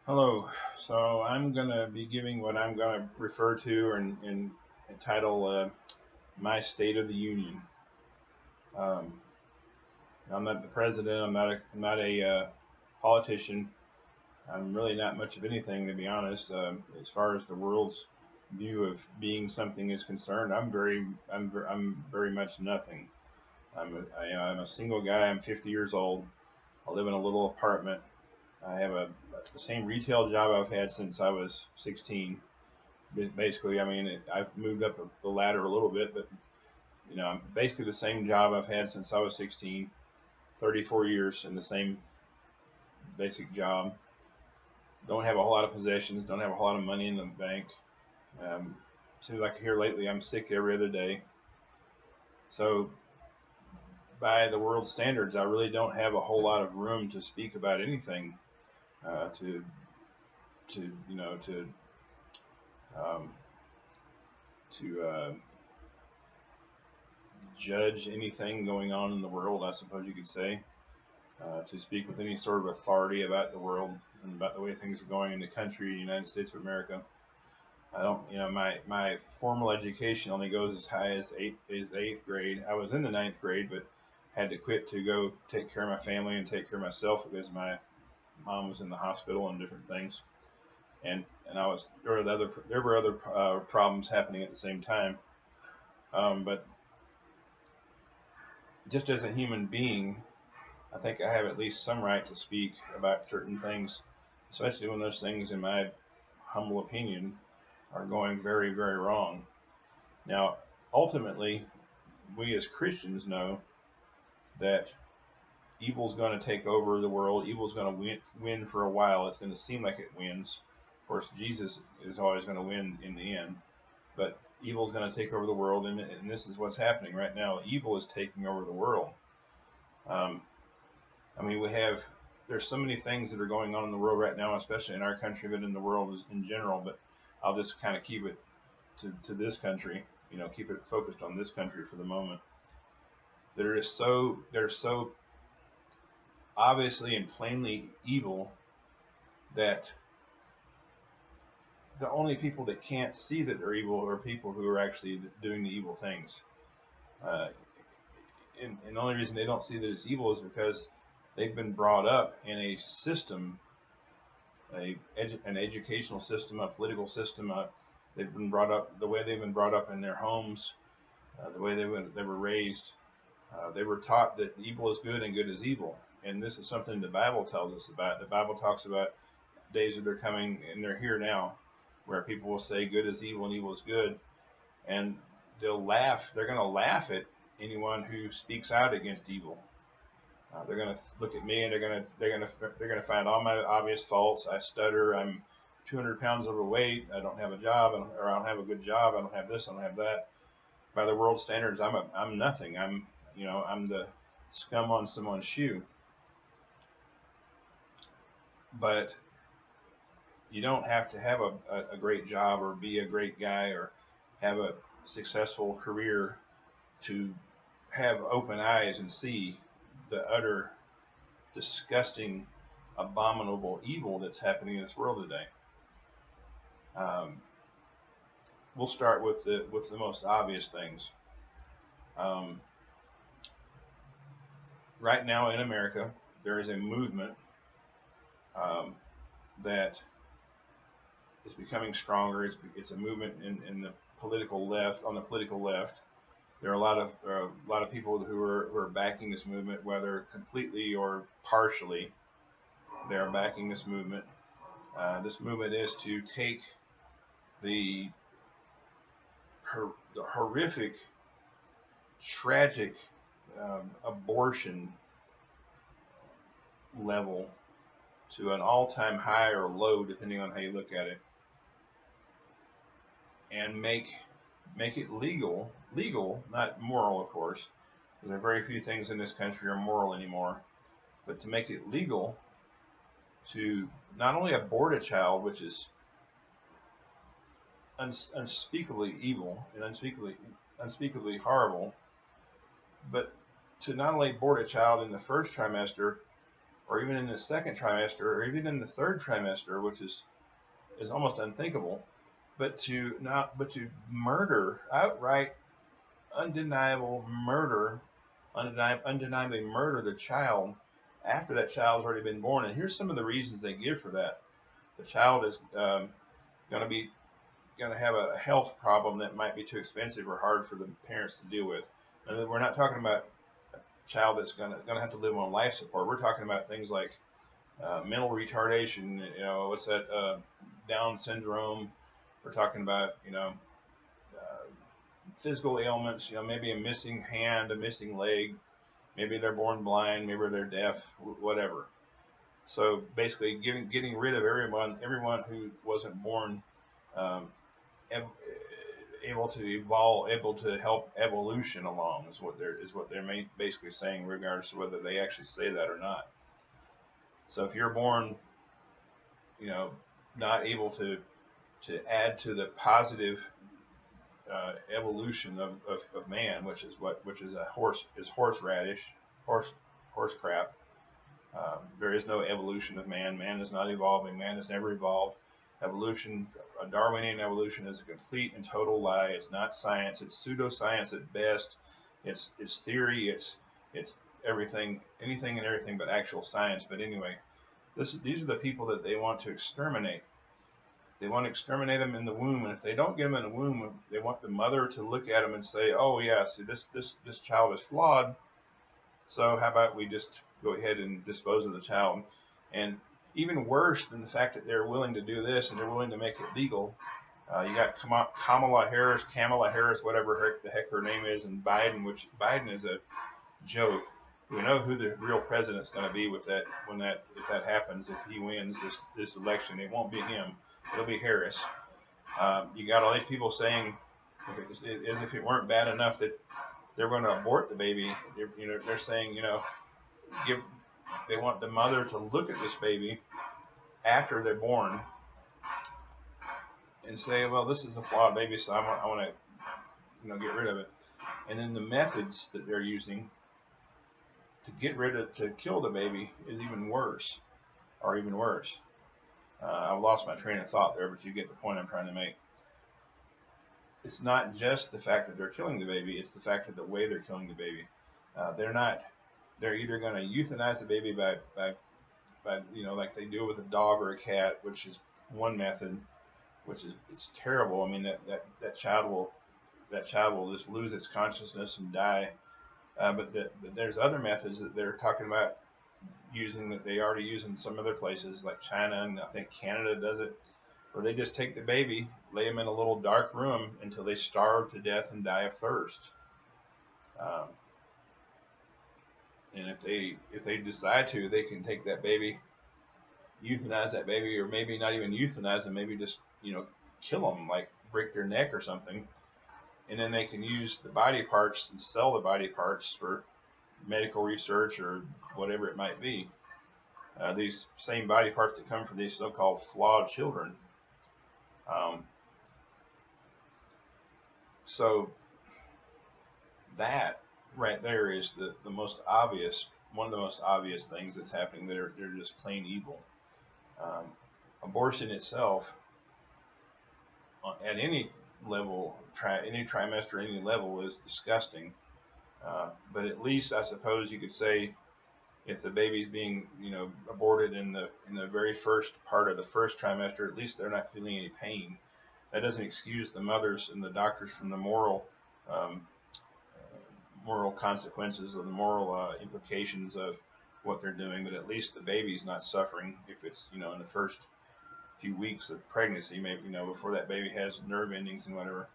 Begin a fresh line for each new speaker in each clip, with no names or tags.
Hello. So I'm going to be giving what I'm going to refer to and entitle My State of the Union. Um, I'm not the president. I'm not a politician. I'm really not much of anything, to be honest. As far as the world's view of being something is concerned, I'm very much nothing. I'm a single guy. I'm 50 years old. I live in a little apartment. I have the same retail job I've had since I was 16. Basically, I mean, I've moved up the ladder a little bit, but I'm basically the same job I've had since I was 16, 34 years in the same basic job. Don't have a whole lot of possessions. Don't have a whole lot of money in the bank. Um, Seems like here lately I'm sick every other day. So by the world standards, I really don't have a whole lot of room to speak about anything. Uh, to to um, to judge anything going on in the world, I suppose you could say. To speak with any sort of authority about the world and about the way things are going in the country, the United States of America. I don't, my formal education only goes as high as the eighth grade. I was in the ninth grade, but had to quit to go take care of my family and take care of myself because my mom was in the hospital and different things. And I was there were other problems happening at the same time. But just as a human being, I think I have at least some right to speak about certain things, especially when those things, in my humble opinion, are going very, very wrong. Now, ultimately, we as Christians know that evil's going to take over the world. Evil's going to win for a while. It's going to seem like it wins. Of course, Jesus is always going to win in the end, but evil's going to take over the world, and this is what's happening right now. Evil is taking over the world. Um, I mean, there's so many things that are going on in the world right now, especially in our country, but in the world in general. But I'll just kind of keep it to this country, keep it focused on this country for the moment. They're so obviously and plainly evil that the only people that can't see that they're evil are people who are actually doing the evil things. Uh, and the only reason they don't see that it's evil is because they've been brought up in a system, an educational system, a political system. They've been brought up the way they've been brought up in their homes, the way they were raised. They were taught that evil is good and good is evil, and this is something the Bible tells us about. The Bible talks about days that are coming, and they're here now, where people will say good is evil and evil is good, and they'll laugh. They're going to laugh at anyone who speaks out against evil. They're going to look at me and they're going to find all my obvious faults. I stutter. I'm 200 pounds overweight. I don't have a job, or I don't have a good job. I don't have this. I don't have that. By the world standards, I'm nothing. I'm the scum on someone's shoe. But you don't have to have a great job or be a great guy or have a successful career to have open eyes and see the utter disgusting, abominable evil that's happening in this world today. Um, we'll start with the most obvious things. Um, right now in America, there is a movement um, that is becoming stronger. It's a movement in the political left. On the political left, there are a lot of people who are backing this movement, whether completely or partially. They are backing this movement. This movement is to take the the horrific, tragic abortion level to an all-time high or low, depending on how you look at it, and make it legal, not moral, of course, because there are very few things in this country are moral anymore, but to make it legal to not only abort a child, which is unspeakably evil and unspeakably horrible, but to not only abort a child in the first trimester or even in the second trimester, or even in the third trimester, which is almost unthinkable. But to murder, outright, undeniably murder the child after that child's already been born. And here's some of the reasons they give for that. The child is going to be going to have a health problem that might be too expensive or hard for the parents to deal with. And we're not talking about a child that's going to have to live on life support. We're talking about things like mental retardation. What's that? Down syndrome. We're talking about physical ailments. Maybe a missing hand, a missing leg. Maybe they're born blind. Maybe they're deaf. Whatever. So basically, getting rid of everyone who wasn't born um, able to evolve, able to help evolution along is what they're basically saying, regardless of whether they actually say that or not. So if you're born, not able to add to the positive evolution of man, which is horseradish, horse crap. There is no evolution of man. Man is not evolving. Man has never evolved. Evolution, Darwinian evolution, is a complete and total lie. It's not science. It's pseudoscience at best. It's theory. It's anything and everything but actual science. But anyway, these are the people that they want to exterminate. They want to exterminate them in the womb, and if they don't get them in the womb, they want the mother to look at them and say, "Oh yeah, see this child is flawed. So how about we just go ahead and dispose of the child?" And even worse than the fact that they're willing to do this and they're willing to make it legal, you got Kamala Harris, whatever the heck her name is, and Biden, which Biden is a joke. We know who the real president's going to be with that if that happens, if he wins this election. It won't be him. It'll be Harris. You got all these people saying, as if it weren't bad enough that they're going to abort the baby. They're saying, they want the mother to look at this baby after they're born and say, well, this is a flawed baby, so I want to, get rid of it. And then the methods that they're using to kill the baby is even worse. I've lost my train of thought there, but you get the point I'm trying to make. It's not just the fact that they're killing the baby; it's the fact that the way they're killing the baby. They're either going to euthanize the baby by like they do with a dog or a cat, which is one method, which is it's terrible. I mean that child will just lose its consciousness and die. But there's other methods that they're talking about using that they already use in some other places, like China, and I think Canada does it, where they just take the baby, lay them in a little dark room until they starve to death and die of thirst. And if they decide to, they can take that baby, euthanize that baby, or maybe not even euthanize them, maybe just kill them, like break their neck or something, and then they can use the body parts and sell the body parts for medical research or whatever it might be. These same body parts that come from these so-called flawed children. So that right there is the most obvious, one of the most obvious things that's happening. They're just plain evil. Abortion itself, at any level, any trimester, any level, is disgusting. But at least I suppose you could say, if the baby's being aborted in the very first part of the first trimester, at least they're not feeling any pain. That doesn't excuse the mothers and the doctors from the moral consequences or the moral implications of what they're doing, but at least the baby's not suffering if it's in the first few weeks of pregnancy, maybe before that baby has nerve endings and whatever.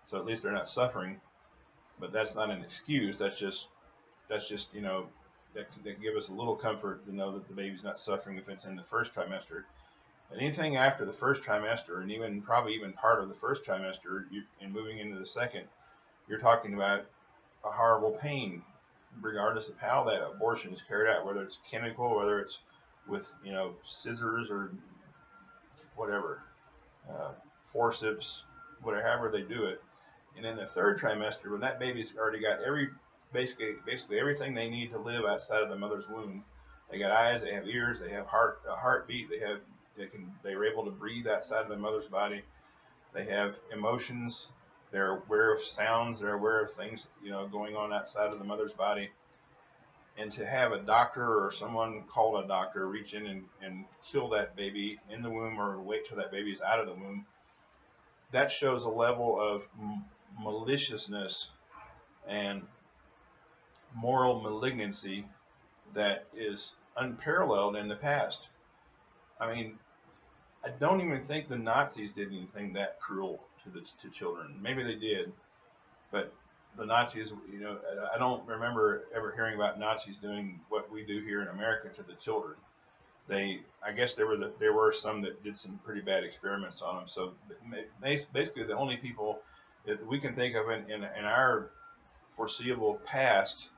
So at least they're not suffering. But that's not an excuse. That's just that give us a little comfort to know that the baby's not suffering if it's in the first trimester. And anything after the first trimester, and even part of the first trimester, and moving into the second, you're talking about a horrible pain, regardless of how that abortion is carried out, whether it's chemical, whether it's with scissors or whatever, forceps, however they do it. And in the third trimester, when that baby's already got basically everything they need to live outside of the mother's womb, They got eyes, they have ears, they have a heartbeat, they were able to breathe outside of the mother's body. They have emotions. They're aware of sounds. They're aware of things, going on outside of the mother's body. And to have a doctor or someone called a doctor reach in and kill that baby in the womb or wait till that baby's out of the womb, that shows a level of maliciousness and moral malignancy that is unparalleled in the past. I mean, I don't even think the Nazis did anything that cruel to children. Maybe they did, but the Nazis, I don't remember ever hearing about Nazis doing what we do here in America to the children. I guess there were some that did some pretty bad experiments on them. So basically, the only people that we can think of in our foreseeable past,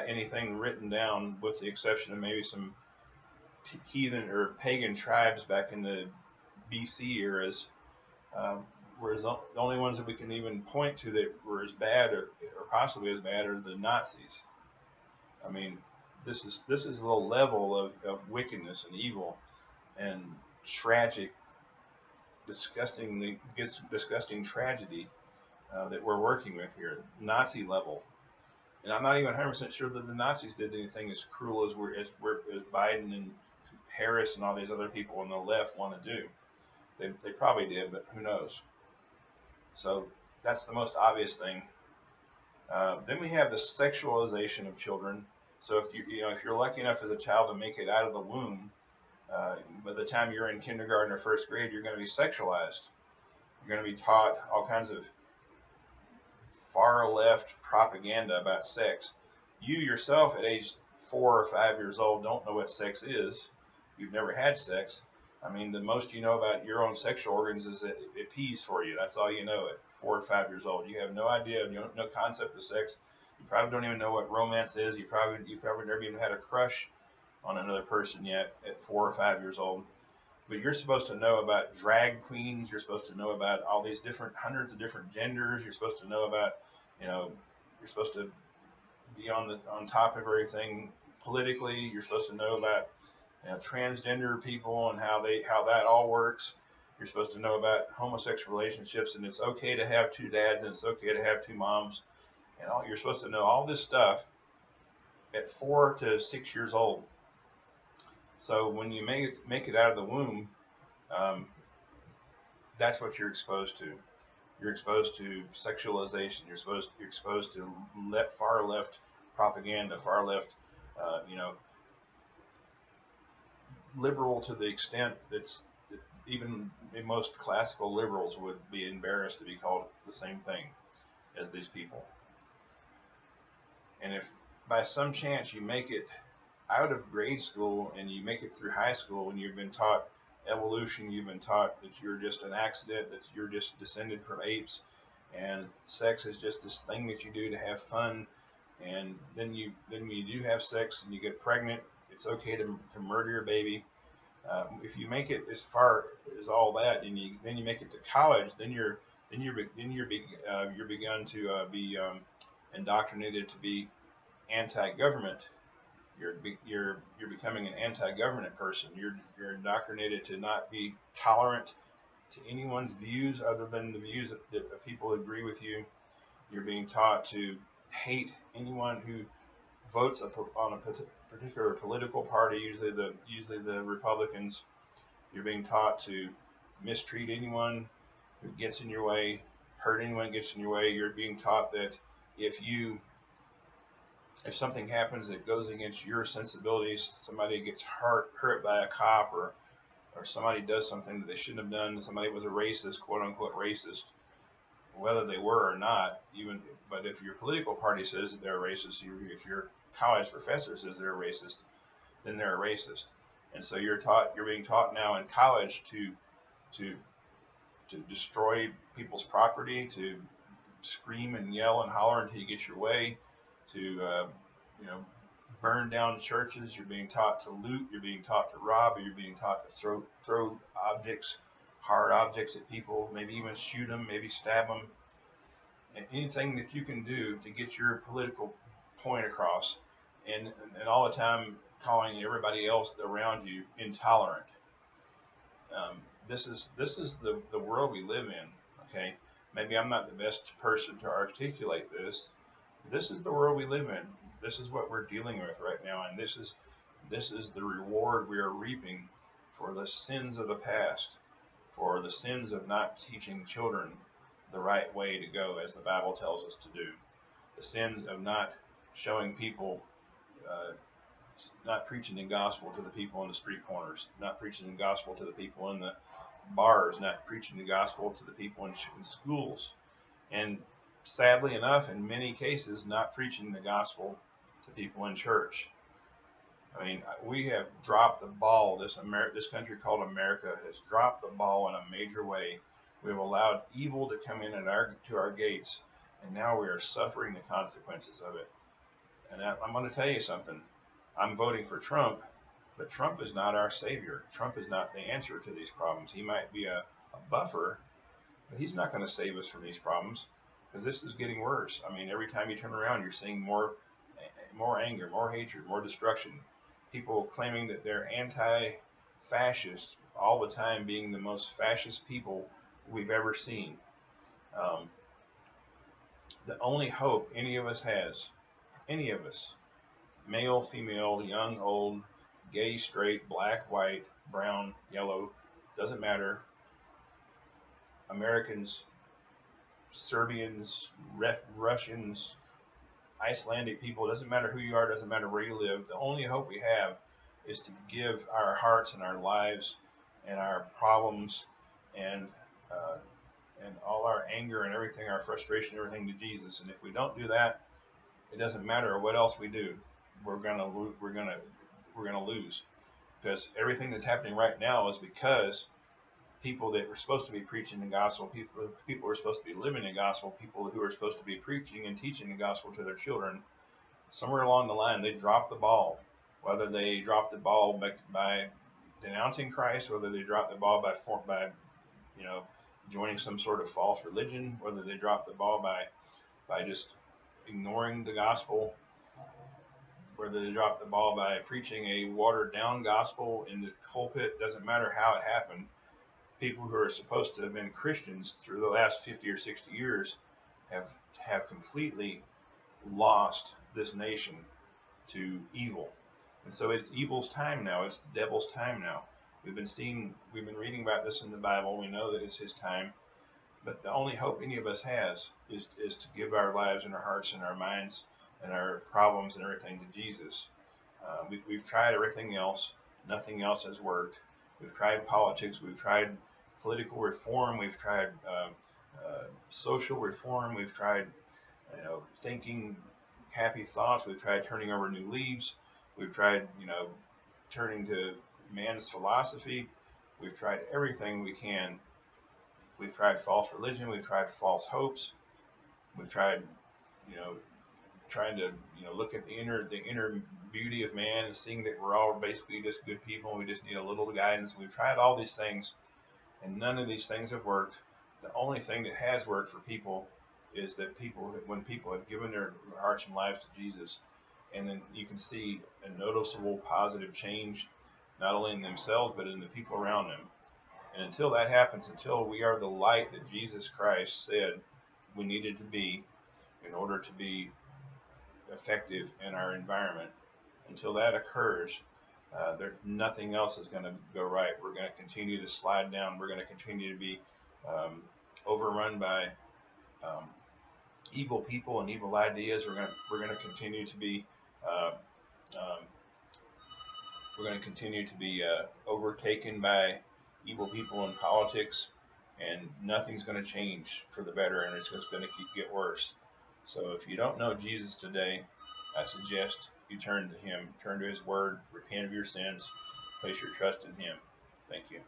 anything written down, with the exception of maybe some heathen or pagan tribes back in the BC eras, whereas the only ones that we can even point to that were as bad or possibly as bad are the Nazis. I mean, this is the level of wickedness and evil and tragic, disgusting tragedy that we're working with here, Nazi level. And I'm not even 100% sure that the Nazis did anything as cruel as Biden and Harris and all these other people on the left want to do. They probably did, but who knows? So that's the most obvious thing. Then we have the sexualization of children. So if you're lucky enough as a child to make it out of the womb, by the time you're in kindergarten or first grade, you're going to be sexualized. You're going to be taught all kinds of far left propaganda about sex. You yourself, at age 4 or 5 years old, don't know what sex is. You've never had sex. I mean, the most you know about your own sexual organs is that it pees for you. That's all you know at 4 or 5 years old. You have no idea, no concept of sex. You probably don't even know what romance is. You probably never even had a crush on another person yet at 4 or 5 years old. But you're supposed to know about drag queens. You're supposed to know about all these hundreds of different genders. You're supposed to know about, you're supposed to be on top of everything politically. You're supposed to know about transgender people and how that all works. You're supposed to know about homosexual relationships, and it's okay to have two dads and it's okay to have two moms, and you're supposed to know all this stuff at 4 to 6 years old. So when you make it out of the womb, that's what you're exposed to. You're exposed to sexualization. You're exposed to far left propaganda, far left, liberal to the extent that even most classical liberals would be embarrassed to be called the same thing as these people. And if by some chance you make it out of grade school and you make it through high school and you've been taught evolution, you've been taught that you're just an accident, that you're just descended from apes, and sex is just this thing that you do to have fun, and then you do have sex and you get pregnant, it's okay to murder your baby. If you make it as far as all that, and then you make it to college, then you're begun to be indoctrinated to be anti-government. You're becoming an anti-government person. You're indoctrinated to not be tolerant to anyone's views other than the views that people agree with you. You're being taught to hate anyone who votes on a particular political party, usually the Republicans. You're being taught to mistreat anyone who gets in your way, hurt anyone who gets in your way. You're being taught that if something happens that goes against your sensibilities, somebody gets hurt by a cop, or somebody does something that they shouldn't have done, somebody was a racist, quote unquote racist, whether they were or not, but if your political party says that they're a racist, if your college professor says they're a racist, then they're a racist. And so you're being taught now in college to destroy people's property, to scream and yell and holler until you get your way, to burn down churches. You're being taught to loot. You're being taught to rob. You're being taught to throw objects, hard objects at people. Maybe even shoot them. Maybe stab them. And anything that you can do to get your political point across. And all the time, calling everybody else around you intolerant. Um, this is the world we live in. Okay, maybe I'm not the best person to articulate this. This is the world we live in. This is what we're dealing with right now, and this is the reward we are reaping for the sins of the past, for the sins of not teaching children the right way to go, as the Bible tells us to do, the sin of not showing people, uh, not preaching the gospel to the people in the street corners, not preaching the gospel to the people in the bars, not preaching the gospel to the people in schools, and sadly enough, in many cases, not preaching the gospel to people in church. I mean, we have dropped the ball. This country called America has dropped the ball in a major way. We've allowed evil to come in to our gates, and now we are suffering the consequences of it. And I'm going to tell you something. I'm voting for Trump, but Trump is not our savior. Trump is not the answer to these problems. He might be a buffer, but he's not going to save us from these problems, because this is getting worse. I mean, every time you turn around, you're seeing more anger, more hatred, more destruction. People claiming that they're anti-fascist, all the time being the most fascist people we've ever seen. Um, the only hope any of us has, any of us, male, female, young, old, gay, straight, black, white, brown, yellow, doesn't matter, Americans, Serbians, Russians, Icelandic people, it doesn't matter who you are, it doesn't matter where you live. The only hope we have is to give our hearts and our lives and our problems and uh, and all our anger and everything, our frustration, everything to Jesus. And if we don't do that, it doesn't matter what else we do. We're gonna lose, because everything that's happening right now is because people that were supposed to be preaching the gospel, people who are supposed to be living the gospel, people who are supposed to be preaching and teaching the gospel to their children, somewhere along the line they dropped the ball. Whether they dropped the ball by denouncing Christ, whether they dropped the ball by you know joining some sort of false religion, whether they dropped the ball by just ignoring the gospel, whether they dropped the ball by preaching a watered down gospel in the pulpit, doesn't matter how it happened. People who are supposed to have been Christians through the last 50 or 60 years have completely lost this nation to evil. And so it's evil's time now. It's the devil's time now. We've been reading about this in the Bible. We know that it's his time. But the only hope any of us has is to give our lives and our hearts and our minds and our problems and everything to Jesus. We've tried everything else. Nothing else has worked. We've tried politics. We've tried political reform. We've tried social reform. We've tried, thinking happy thoughts. We've tried turning over new leaves. We've tried, turning to man's philosophy. We've tried everything we can. We've tried false religion. We've tried false hopes. We've tried, you know, trying to, look at the inner beauty of man and seeing that we're all basically just good people and we just need a little guidance. We've tried all these things, and none of these things have worked. The only thing that has worked for people is that when people have given their hearts and lives to Jesus, and then you can see a noticeable positive change, not only in themselves but in the people around them. And until that happens, until we are the light that Jesus Christ said we needed to be in order to be effective in our environment, until that occurs, there's nothing else is going to go right. We're going to continue to slide down. We're going to continue to be overrun by um, evil people and evil ideas. We're going to continue to be uh, um, overtaken by evil people in politics, and nothing's going to change for the better, and it's just going to get worse. So if you don't know Jesus today, I suggest you turn to him, turn to his word, repent of your sins, place your trust in him. Thank you.